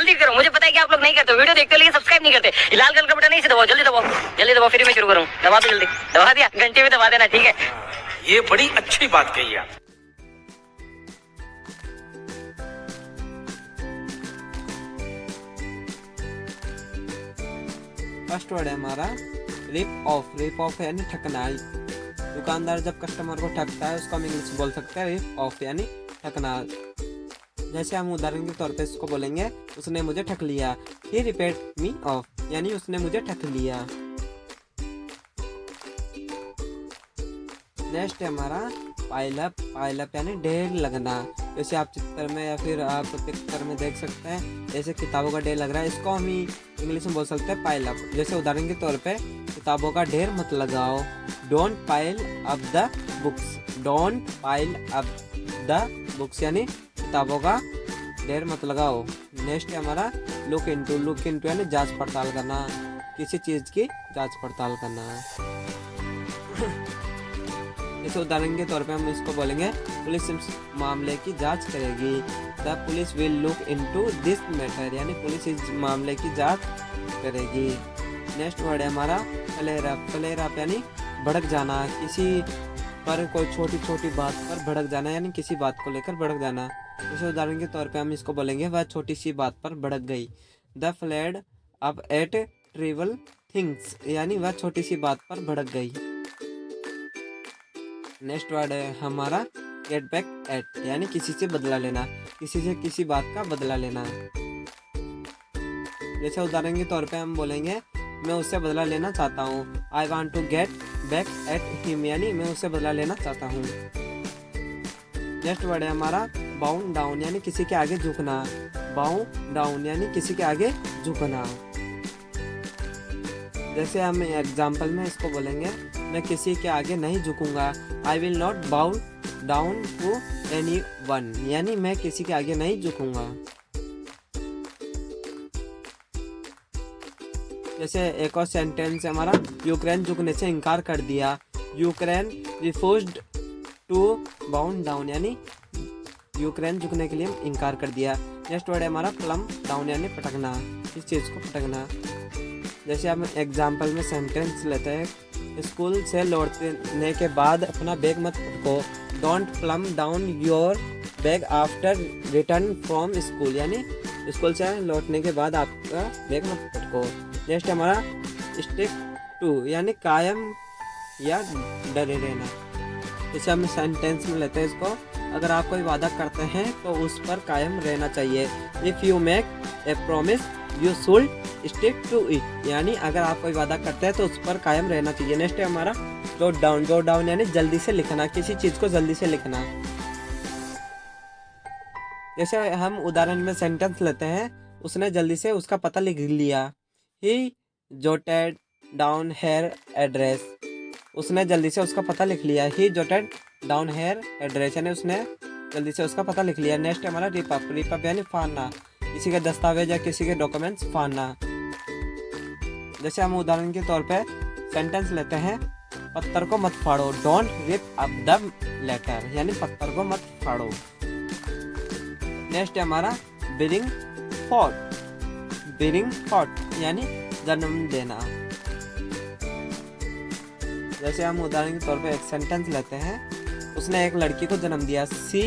जल्दी करो, मुझे पता है कि आप लोग नहीं करते, वीडियो देखते हो लेकिन सब्सक्राइब नहीं करते। लाल कलर का बटन नहीं से दबाओ, जल्दी दबाओ, जल्दी दबाओ, फिर मैं शुरू करूँ। दबा दो, जल्दी दबा दिया, घंटे में दबा देना, ठीक है। ये बड़ी अच्छी बात कही आप। फर्स्ट वर्ड है हमारा रिप ऑफ। रिप ऑफ यानी ठगना। दुकानदार जब कस्टमर को ठगता है उसको हम इंग्लिश में बोल सकते हैं रिप ऑफ यानी ठगना। जैसे हम उदाहरण के तौर पे इसको बोलेंगे, उसने मुझे ठग लिया। ही रिपेड मी ऑफ यानी उसने मुझे ठग लिया। नेक्स्ट है हमारा पाइल अप। पाइल अप यानी ढेर लगना। जैसे आप चित्र में या फिर आप पिक्चर में देख सकते हैं, जैसे किताबों का ढेर लग रहा है, इसको हम ही इंग्लिश में बोल सकते हैं पाइल अप। जैसे उदाहरण के तौर पे किताबों का ढेर मत लगाओ, don't pile up the books. Don't pile up the books यानी किताबों का ढेर मत लगाओ। नेक्स्ट है हमारा लुक इनटू। लुक इनटू यानी जांच पड़ताल करना, किसी चीज़ की जांच पड़ताल करना। जैसे उदाहरण के तौर पे हम इसको बोलेंगे, पुलिस इस मामले की जांच करेगी। The police will look into this matter यानी पुलिस इस मामले की जांच करेगी। नेक्स्ट वर्ड है हमारा फ्लेयर अप। फ्लेयर अप यानी भड़क जाना, किसी पर कोई छोटी छोटी बात पर भड़क जाना यानी किसी बात को लेकर भड़क जाना। जैसे उदाहरण के तौर पे हम इसको बोलेंगे, वह छोटी सी बात पर भड़क गई। The flared up at trivial things यानी वह छोटी सी बात पर भड़क गई। नेक्स्ट वर्ड है हमारा गेट बैक एट यानी किसी से बदला लेना, किसी से किसी बात का बदला लेना। जैसे उदाहरण के तौर पे हम बोलेंगे, मैं उससे बदला लेना चाहता हूँ। I want to get back at him यानी मैं उससे बदला लेना चाहता हूँ। नेक्स्ट वर्ड है हमारा बाउंड डाउन यानी किसी के आगे झुकना। बाउंड डाउन यानी किसी के आगे झुकना। जैसे हम एग्जाम्पल में इसको बोलेंगे, मैं किसी के आगे नहीं झुकूंगा। I will not bow down to anyone यानी मैं किसी के आगे नहीं झुकूंगा। जैसे एक और सेंटेंस है हमारा, यूक्रेन झुकने से इनकार कर दिया। Ukraine refused to bound down यानी यूक्रेन झुकने के लिए इनकार कर दिया। नेक्स्ट वर्ड है हमारा प्लम डाउन यानी पटकना, इस चीज़ को पटकना। जैसे हम एग्जाम्पल में सेंटेंस लेते हैं, स्कूल से लौटने के बाद अपना बैग मत पटको। Don't plump down your bag after return from school यानी स्कूल से लौटने के बाद आपका बैग मत पटको। नेक्स्ट हमारा स्टिक टू यानी कायम या डरे रहना। जैसे हम सेंटेंस में लेते हैं इसको, अगर आप कोई वादा करते हैं तो उस पर कायम रहना चाहिए। If you make a promise you should stick to it यानी अगर आप कोई वादा करते हैं तो उस पर कायम रहना चाहिए। नेक्स्ट है हमारा जोट डाउन। जोट डाउन यानी जल्दी से लिखना, किसी चीज़ को जल्दी से लिखना। जैसे हम उदाहरण में सेंटेंस लेते हैं, उसने जल्दी से उसका पता लिख लिया। ही जोटेड डाउन हेयर एड्रेस। उसने जल्दी से उसका पता लिख लिया। ही जोटेड डाउन हेयर एड्रेस यानी उसने जल्दी से उसका पता लिख लिया। नेक्स्ट हमारा रिप अप। रिप अप यानी फाड़ना, किसी के दस्तावेज या किसी के डॉक्यूमेंट्स फाड़ना। जैसे हम उदाहरण के तौर पे सेंटेंस लेते हैं, पत्थर को मत फाड़ो। Don't rip up the letter यानी पत्थर को मत फाड़ो। नेक्स्ट है हमारा ब्रिंग फॉर्थ। ब्रिंग फॉर्थ यानी जन्म देना। जैसे हम उदाहरण के तौर पे एक सेंटेंस लेते हैं, उसने एक लड़की को जन्म दिया। सी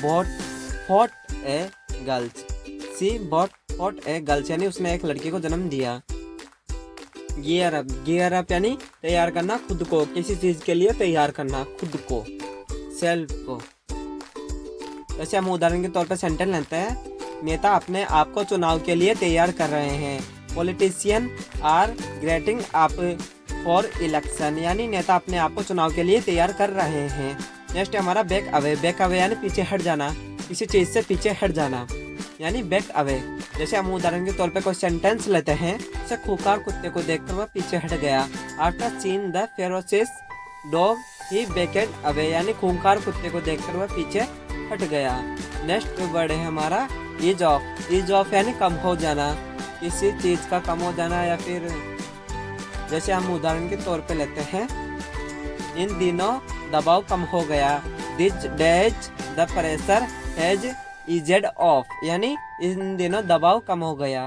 बॉट फॉट ए गर्ल्स। सी बॉट फॉट ए गर्ल्स यानी उसने एक लड़की को जन्म दिया। Gear up. गियर अप यानी तैयार करना खुद को, किसी चीज़ के लिए तैयार करना खुद को, सेल्फ को। जैसे हम उदाहरण के तौर पर सेंटेंस लेते हैं, नेता अपने आप को चुनाव के लिए तैयार कर रहे हैं। Politician are getting up for election यानी नेता अपने आप को चुनाव के लिए तैयार कर रहे हैं। नेक्स्ट हमारा बैक अवे। बैक अवे यानी पीछे हट जाना, किसी चीज़ से पीछे हट जाना यानी बैक अवे। जैसे हम उदाहरण के तौर पे कोई सेंटेंस लेते हैं, जैसे खूंखार कुत्ते को देखकर वह पीछे हट गया। After seen the ferocious dog he backed away यानी खूंखार कुत्ते को देखकर वह पीछे हट गया। नेक्स्ट वर्ड है हमारा ईज ऑफ। ईज ऑफ यानी कम हो जाना, किसी चीज़ का कम हो जाना। या फिर जैसे हम उदाहरण के तौर पे लेते हैं, इन दिनों दबाव कम हो गया। This days the pressure has EZ of, यानी इन दिनों दबाव कम हो गया।